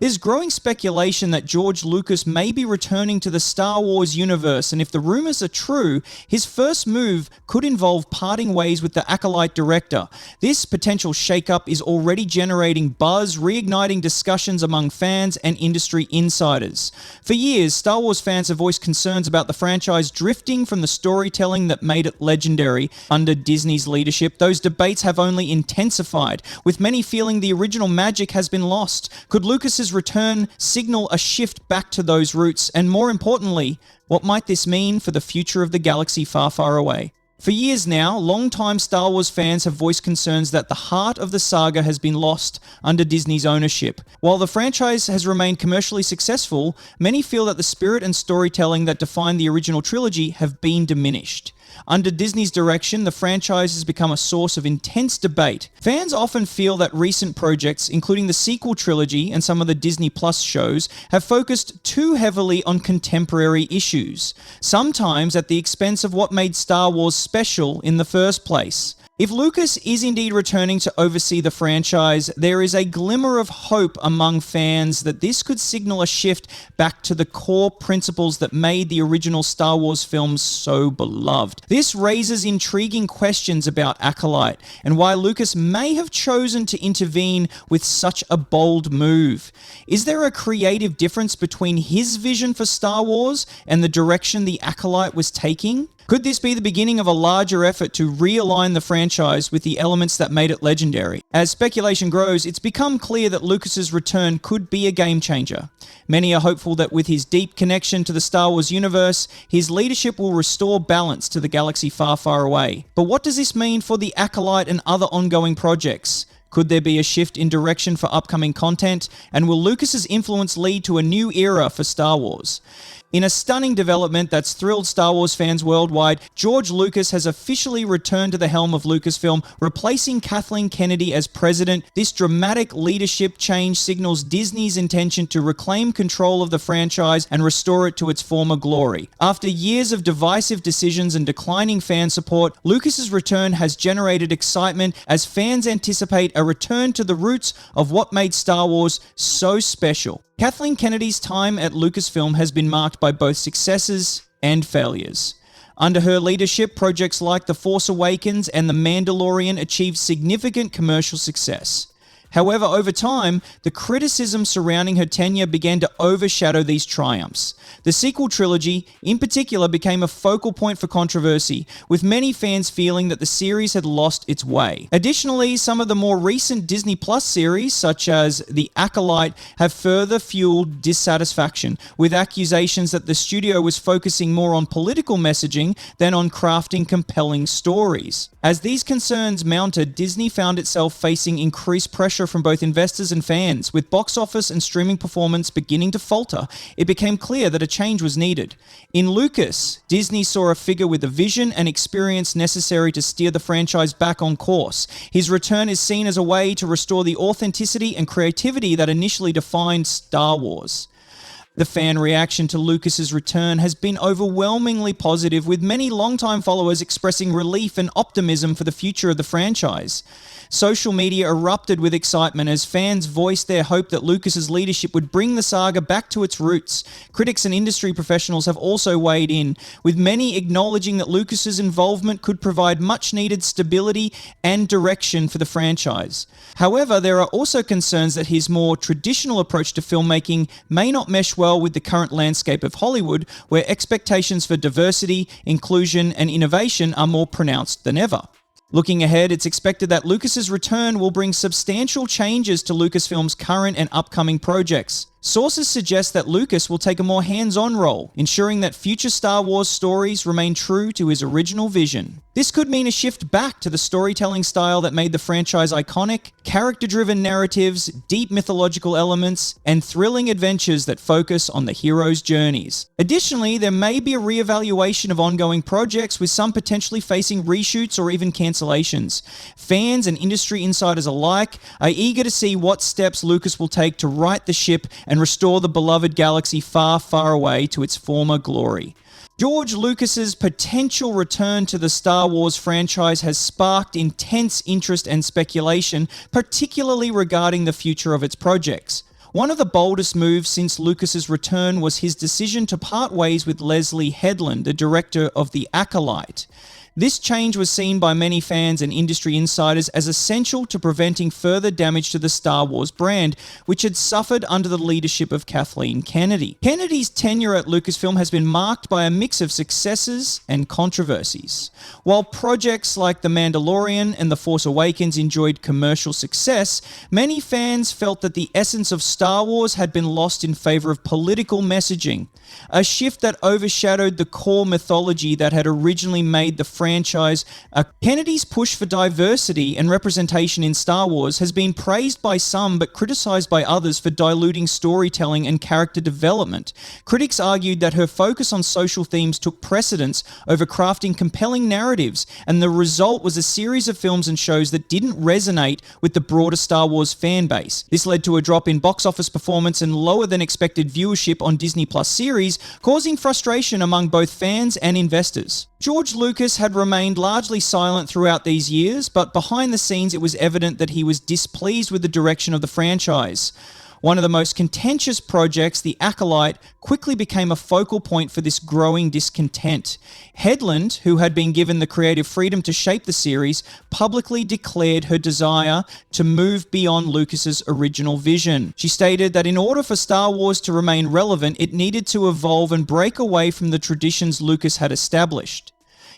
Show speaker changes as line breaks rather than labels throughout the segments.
There's growing speculation that George Lucas may be returning to the Star Wars universe, and if the rumors are true, his first move could involve parting ways with the Acolyte director. This potential shakeup is already generating buzz, reigniting discussions among fans and industry insiders. For years, Star Wars fans have voiced concerns about the franchise drifting from the storytelling that made it legendary under Disney's leadership. Those debates have only intensified, with many feeling the original magic has been lost. Could Lucas's return signal a shift back to those roots? And more importantly, what might this mean for the future of the galaxy far, far away? For years now, longtime Star Wars fans have voiced concerns that the heart of the saga has been lost under Disney's ownership. While the franchise has remained commercially successful, many feel that the spirit and storytelling that defined the original trilogy have been diminished. Under Disney's direction, the franchise has become a source of intense debate. Fans often feel that recent projects, including the sequel trilogy and some of the Disney Plus shows, have focused too heavily on contemporary issues, sometimes at the expense of what made Star Wars special in the first place. If Lucas is indeed returning to oversee the franchise, there is a glimmer of hope among fans that this could signal a shift back to the core principles that made the original Star Wars films so beloved. This raises intriguing questions about Acolyte and why Lucas may have chosen to intervene with such a bold move. Is there a creative difference between his vision for Star Wars and the direction the Acolyte was taking? Could this be the beginning of a larger effort to realign the franchise with the elements that made it legendary? As speculation grows, it's become clear that Lucas's return could be a game changer. Many are hopeful that with his deep connection to the Star Wars universe, his leadership will restore balance to the galaxy far, far away. But what does this mean for the Acolyte and other ongoing projects? Could there be a shift in direction for upcoming content? And will Lucas's influence lead to a new era for Star Wars? In a stunning development that's thrilled Star Wars fans worldwide, George Lucas has officially returned to the helm of Lucasfilm, replacing Kathleen Kennedy as president. This dramatic leadership change signals Disney's intention to reclaim control of the franchise and restore it to its former glory. After years of divisive decisions and declining fan support, Lucas's return has generated excitement as fans anticipate a return to the roots of what made Star Wars so special. Kathleen Kennedy's time at Lucasfilm has been marked by both successes and failures. Under her leadership, projects like The Force Awakens and The Mandalorian achieved significant commercial success. However, over time, the criticism surrounding her tenure began to overshadow these triumphs. The sequel trilogy, in particular, became a focal point for controversy, with many fans feeling that the series had lost its way. Additionally, some of the more recent Disney Plus series, such as The Acolyte, have further fueled dissatisfaction, with accusations that the studio was focusing more on political messaging than on crafting compelling stories. As these concerns mounted, Disney found itself facing increased pressure from both investors and fans. With box office and streaming performance beginning to falter, it became clear that a change was needed. In Lucas, Disney saw a figure with the vision and experience necessary to steer the franchise back on course. His return is seen as a way to restore the authenticity and creativity that initially defined Star Wars. The fan reaction to Lucas's return has been overwhelmingly positive, with many longtime followers expressing relief and optimism for the future of the franchise. Social media erupted with excitement as fans voiced their hope that Lucas's leadership would bring the saga back to its roots. Critics and industry professionals have also weighed in, with many acknowledging that Lucas's involvement could provide much-needed stability and direction for the franchise. However, there are also concerns that his more traditional approach to filmmaking may not mesh well with the current landscape of Hollywood, where expectations for diversity, inclusion, and innovation are more pronounced than ever. Looking ahead, it's expected that Lucas's return will bring substantial changes to Lucasfilm's current and upcoming projects. Sources suggest that Lucas will take a more hands-on role, ensuring that future Star Wars stories remain true to his original vision. This could mean a shift back to the storytelling style that made the franchise iconic, character-driven narratives, deep mythological elements, and thrilling adventures that focus on the hero's journeys. Additionally, there may be a re-evaluation of ongoing projects, with some potentially facing reshoots or even cancellations. Fans and industry insiders alike are eager to see what steps Lucas will take to right the ship and restore the beloved galaxy far, far away to its former glory. George Lucas's potential return to the Star Wars franchise has sparked intense interest and speculation, particularly regarding the future of its projects. One of the boldest moves since Lucas's return was his decision to part ways with Leslie Headland, the director of The Acolyte. This change was seen by many fans and industry insiders as essential to preventing further damage to the Star Wars brand, which had suffered under the leadership of Kathleen Kennedy. Kennedy's tenure at Lucasfilm has been marked by a mix of successes and controversies. While projects like The Mandalorian and The Force Awakens enjoyed commercial success, many fans felt that the essence of Star Wars had been lost in favor of political messaging, a shift that overshadowed the core mythology that had originally made the franchise. Kennedy's push for diversity and representation in Star Wars has been praised by some but criticized by others for diluting storytelling and character development. Critics argued that her focus on social themes took precedence over crafting compelling narratives, and the result was a series of films and shows that didn't resonate with the broader Star Wars fan base. This led to a drop in box office performance and lower than expected viewership on Disney Plus series, causing frustration among both fans and investors. George Lucas had remained largely silent throughout these years, but behind the scenes it was evident that he was displeased with the direction of the franchise. One of the most contentious projects, The Acolyte, quickly became a focal point for this growing discontent. Headland, who had been given the creative freedom to shape the series, publicly declared her desire to move beyond Lucas's original vision. She stated that in order for Star Wars to remain relevant, it needed to evolve and break away from the traditions Lucas had established.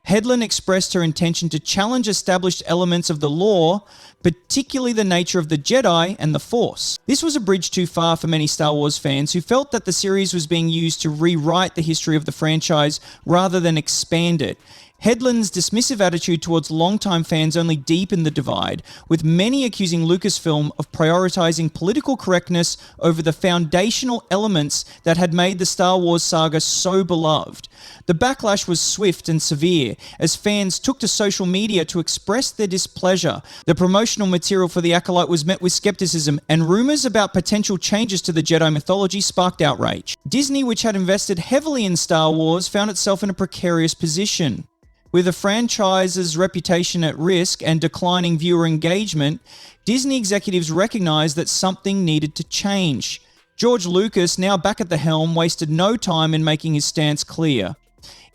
Headland expressed her intention to challenge established elements of the lore, particularly the nature of the Jedi and the Force. This was a bridge too far for many Star Wars fans who felt that the series was being used to rewrite the history of the franchise rather than expand it. Headland's dismissive attitude towards longtime fans only deepened the divide, with many accusing Lucasfilm of prioritizing political correctness over the foundational elements that had made the Star Wars saga so beloved. The backlash was swift and severe, as fans took to social media to express their displeasure. The promotional material for The Acolyte was met with skepticism, and rumors about potential changes to the Jedi mythology sparked outrage. Disney, which had invested heavily in Star Wars, found itself in a precarious position. With the franchise's reputation at risk and declining viewer engagement, Disney executives recognized that something needed to change. George Lucas, now back at the helm, wasted no time in making his stance clear.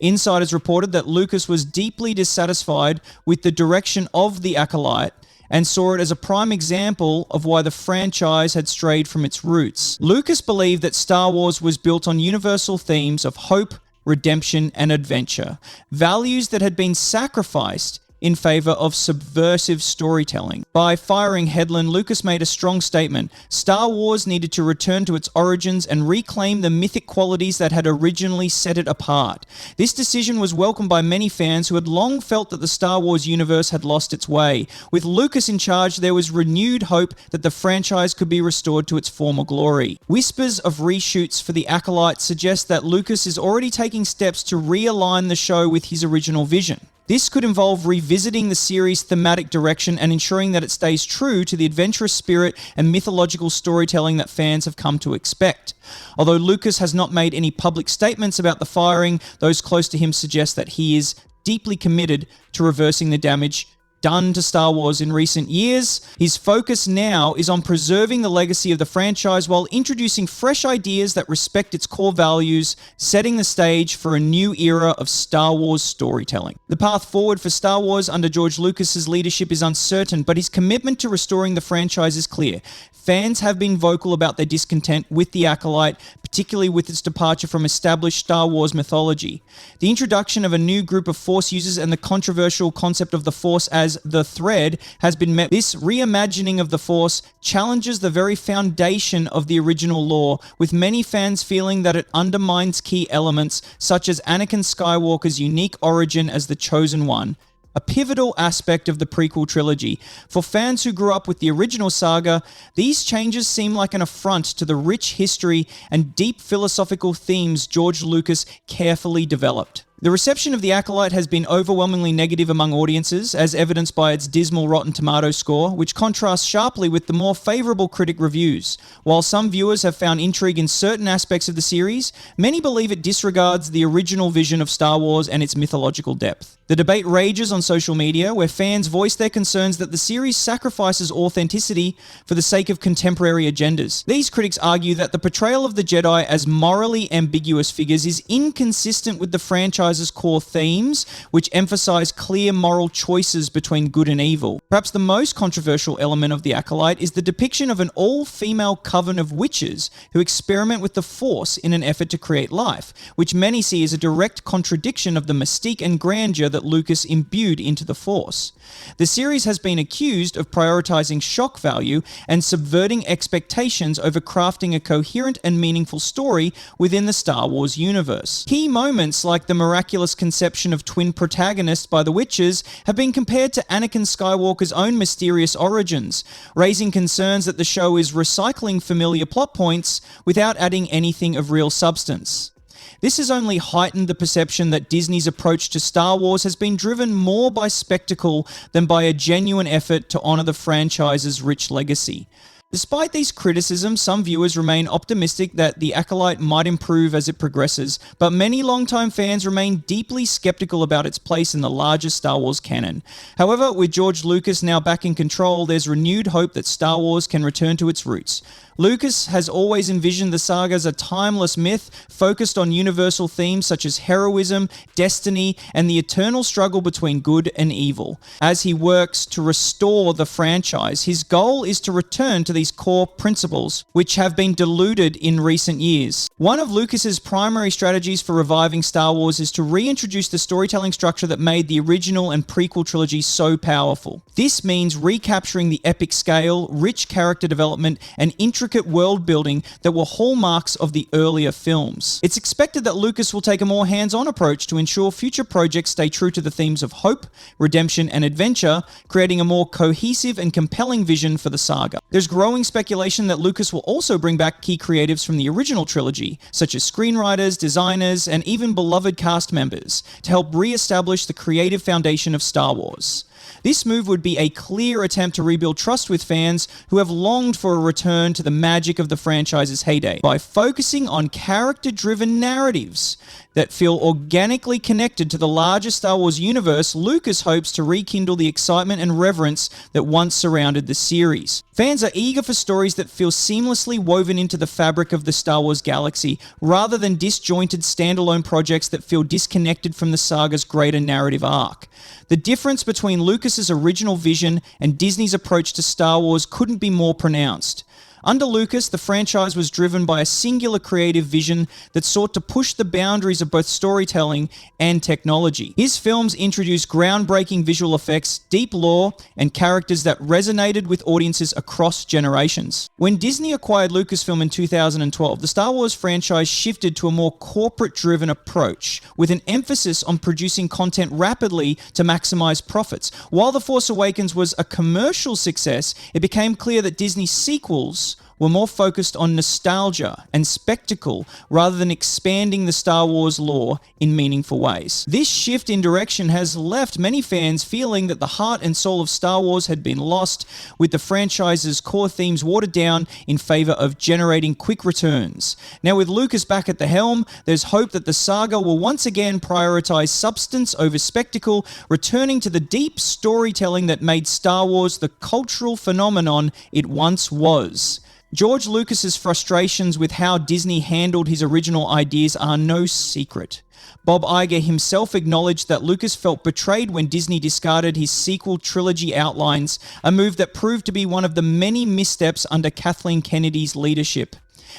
Insiders reported that Lucas was deeply dissatisfied with the direction of The Acolyte and saw it as a prime example of why the franchise had strayed from its roots. Lucas believed that Star Wars was built on universal themes of hope, redemption, and adventure, values that had been sacrificed in favor of subversive storytelling. By firing Headland, Lucas made a strong statement. Star Wars needed to return to its origins and reclaim the mythic qualities that had originally set it apart. This decision was welcomed by many fans who had long felt that the Star Wars universe had lost its way. With Lucas in charge, there was renewed hope that the franchise could be restored to its former glory. Whispers of reshoots for The Acolyte suggest that Lucas is already taking steps to realign the show with his original vision. This could involve revisiting the series' thematic direction and ensuring that it stays true to the adventurous spirit and mythological storytelling that fans have come to expect. Although Lucas has not made any public statements about the firing, those close to him suggest that he is deeply committed to reversing the damage done to Star Wars in recent years. His focus now is on preserving the legacy of the franchise while introducing fresh ideas that respect its core values, setting the stage for a new era of Star Wars storytelling. The path forward for Star Wars under George Lucas's leadership is uncertain, but his commitment to restoring the franchise is clear. Fans have been vocal about their discontent with The Acolyte, particularly with its departure from established Star Wars mythology. The introduction of a new group of Force users and the controversial concept of the Force as the thread has been met. This reimagining of the Force challenges the very foundation of the original lore, with many fans feeling that it undermines key elements such as Anakin Skywalker's unique origin as the Chosen One, a pivotal aspect of the prequel trilogy. For fans who grew up with the original saga, these changes seem like an affront to the rich history and deep philosophical themes George Lucas carefully developed. The reception of The Acolyte has been overwhelmingly negative among audiences, as evidenced by its dismal Rotten Tomatoes score, which contrasts sharply with the more favourable critic reviews. While some viewers have found intrigue in certain aspects of the series, many believe it disregards the original vision of Star Wars and its mythological depth. The debate rages on social media, where fans voice their concerns that the series sacrifices authenticity for the sake of contemporary agendas. These critics argue that the portrayal of the Jedi as morally ambiguous figures is inconsistent with the franchise's core themes, which emphasize clear moral choices between good and evil. Perhaps the most controversial element of The Acolyte is the depiction of an all-female coven of witches who experiment with the Force in an effort to create life, which many see as a direct contradiction of the mystique and grandeur that Lucas imbued into the Force. The series has been accused of prioritizing shock value and subverting expectations over crafting a coherent and meaningful story within the Star Wars universe. Key moments like the miraculous conception of twin protagonists by the witches have been compared to Anakin Skywalker's own mysterious origins, raising concerns that the show is recycling familiar plot points without adding anything of real substance. This has only heightened the perception that Disney's approach to Star Wars has been driven more by spectacle than by a genuine effort to honor the franchise's rich legacy. Despite these criticisms, some viewers remain optimistic that The Acolyte might improve as it progresses, but many longtime fans remain deeply skeptical about its place in the larger Star Wars canon. However, with George Lucas now back in control, there's renewed hope that Star Wars can return to its roots. Lucas has always envisioned the saga as a timeless myth focused on universal themes such as heroism, destiny, and the eternal struggle between good and evil. As he works to restore the franchise, his goal is to return to these core principles, which have been diluted in recent years. One of Lucas's primary strategies for reviving Star Wars is to reintroduce the storytelling structure that made the original and prequel trilogy so powerful. This means recapturing the epic scale, rich character development, and intricate world building that were hallmarks of the earlier films. It's expected that Lucas will take a more hands-on approach to ensure future projects stay true to the themes of hope, redemption, and adventure, creating a more cohesive and compelling vision for the saga. There's growing speculation that Lucas will also bring back key creatives from the original trilogy, such as screenwriters, designers, and even beloved cast members, to help re-establish the creative foundation of Star Wars. This move would be a clear attempt to rebuild trust with fans who have longed for a return to the magic of the franchise's heyday by focusing on character-driven narratives that feel organically connected to the larger Star Wars universe. Lucas hopes to rekindle the excitement and reverence that once surrounded the series. Fans are eager for stories that feel seamlessly woven into the fabric of the Star Wars galaxy, rather than disjointed standalone projects that feel disconnected from the saga's greater narrative arc. The difference between Lucas's original vision and Disney's approach to Star Wars couldn't be more pronounced. Under Lucas, the franchise was driven by a singular creative vision that sought to push the boundaries of both storytelling and technology. His films introduced groundbreaking visual effects, deep lore, and characters that resonated with audiences across generations. When Disney acquired Lucasfilm in 2012, the Star Wars franchise shifted to a more corporate-driven approach, with an emphasis on producing content rapidly to maximize profits. While The Force Awakens was a commercial success, it became clear that Disney's sequels were more focused on nostalgia and spectacle rather than expanding the Star Wars lore in meaningful ways. This shift in direction has left many fans feeling that the heart and soul of Star Wars had been lost, with the franchise's core themes watered down in favor of generating quick returns. Now, with Lucas back at the helm, there's hope that the saga will once again prioritize substance over spectacle, returning to the deep storytelling that made Star Wars the cultural phenomenon it once was. George Lucas's frustrations with how Disney handled his original ideas are no secret. Bob Iger himself acknowledged that Lucas felt betrayed when Disney discarded his sequel trilogy outlines, a move that proved to be one of the many missteps under Kathleen Kennedy's leadership.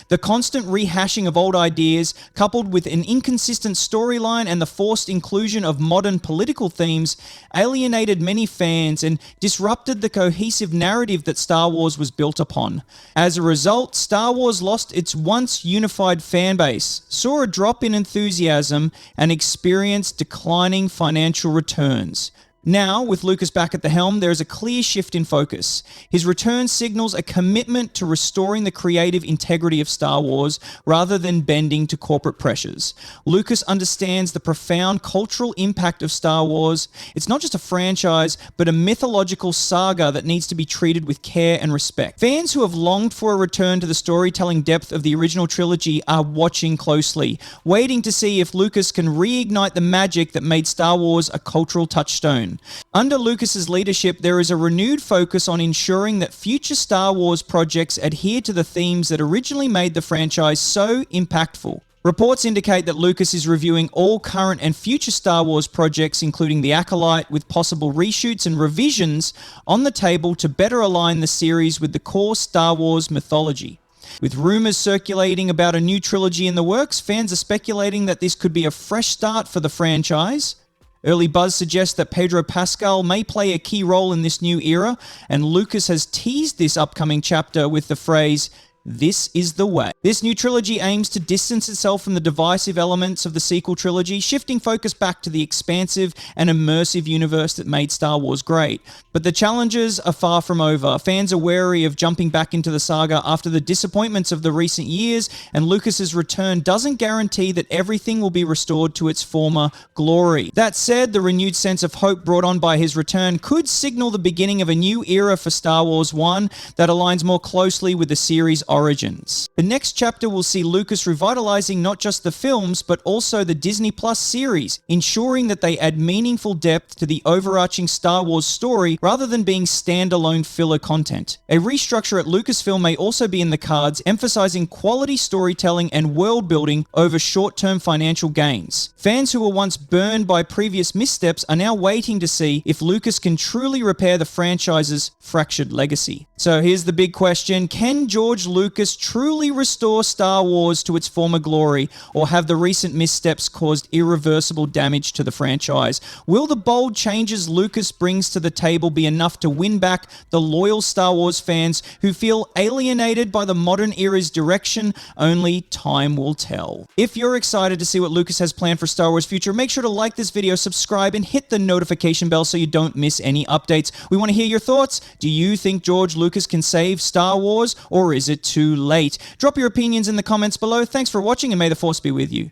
The constant rehashing of old ideas, coupled with an inconsistent storyline and the forced inclusion of modern political themes, alienated many fans and disrupted the cohesive narrative that Star Wars was built upon. As a result, Star Wars lost its once unified fanbase, saw a drop in enthusiasm, and experienced declining financial returns. Now, with Lucas back at the helm, there is a clear shift in focus. His return signals a commitment to restoring the creative integrity of Star Wars rather than bending to corporate pressures. Lucas understands the profound cultural impact of Star Wars. It's not just a franchise, but a mythological saga that needs to be treated with care and respect. Fans who have longed for a return to the storytelling depth of the original trilogy are watching closely, waiting to see if Lucas can reignite the magic that made Star Wars a cultural touchstone. Under Lucas's leadership, there is a renewed focus on ensuring that future Star Wars projects adhere to the themes that originally made the franchise so impactful. Reports indicate that Lucas is reviewing all current and future Star Wars projects, including the Acolyte, with possible reshoots and revisions on the table to better align the series with the core Star Wars mythology. With rumors circulating about a new trilogy in the works, fans are speculating that this could be a fresh start for the franchise. Early buzz suggests that Pedro Pascal may play a key role in this new era, and Lucas has teased this upcoming chapter with the phrase, "This is the way." This new trilogy aims to distance itself from the divisive elements of the sequel trilogy, shifting focus back to the expansive and immersive universe that made Star Wars great. But the challenges are far from over. Fans are wary of jumping back into the saga after the disappointments of the recent years, and Lucas's return doesn't guarantee that everything will be restored to its former glory. That said, the renewed sense of hope brought on by his return could signal the beginning of a new era for Star Wars, one that aligns more closely with the series' origins. The next chapter will see Lucas revitalizing not just the films, but also the Disney Plus series, ensuring that they add meaningful depth to the overarching Star Wars story rather than being standalone filler content. A restructure at Lucasfilm may also be in the cards, emphasizing quality storytelling and world building over short-term financial gains. Fans who were once burned by previous missteps are now waiting to see if Lucas can truly repair the franchise's fractured legacy. So here's the big question: can George Lucas truly restore Star Wars to its former glory, or have the recent missteps caused irreversible damage to the franchise? Will the bold changes Lucas brings to the table be enough to win back the loyal Star Wars fans who feel alienated by the modern era's direction? Only time will tell. If you're excited to see what Lucas has planned for Star Wars' future, make sure to like this video, subscribe, and hit the notification bell so you don't miss any updates. We want to hear your thoughts. Do you think George Lucas can save Star Wars, or is it too late? Drop your opinions in the comments below. Thanks for watching, and may the Force be with you.